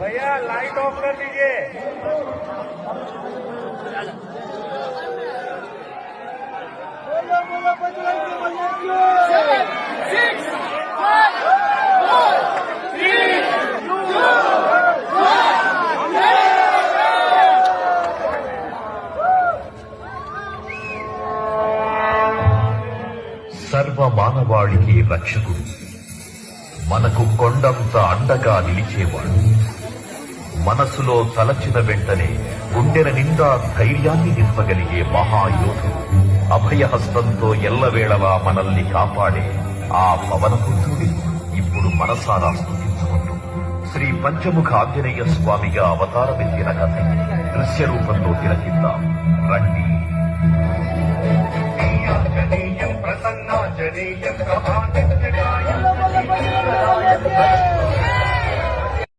भैया light of कर दीजिए। సర్వ మానవాళికి రక్షకుడు, మనకు కొండంత అండగా నిలిచేవాడు, మనసులో తలచిన వెంటనే గుండెల నిండా ధైర్యాన్ని నింపగలిగే మహాయోధుడు, అభయహస్తంతో ఎల్లవేళలా మనల్ని కాపాడే ఆ పవనపుత్రుడి ఇప్పుడు మనసారా స్తుతించుకుంటూ శ్రీ పంచముఖ ఆంజనేయ స్వామిగా అవతారమెత్తిన కథ దృశ్య రూపంలో తిలకిద్దాం రండి. ప్రసన్నాంజనేయం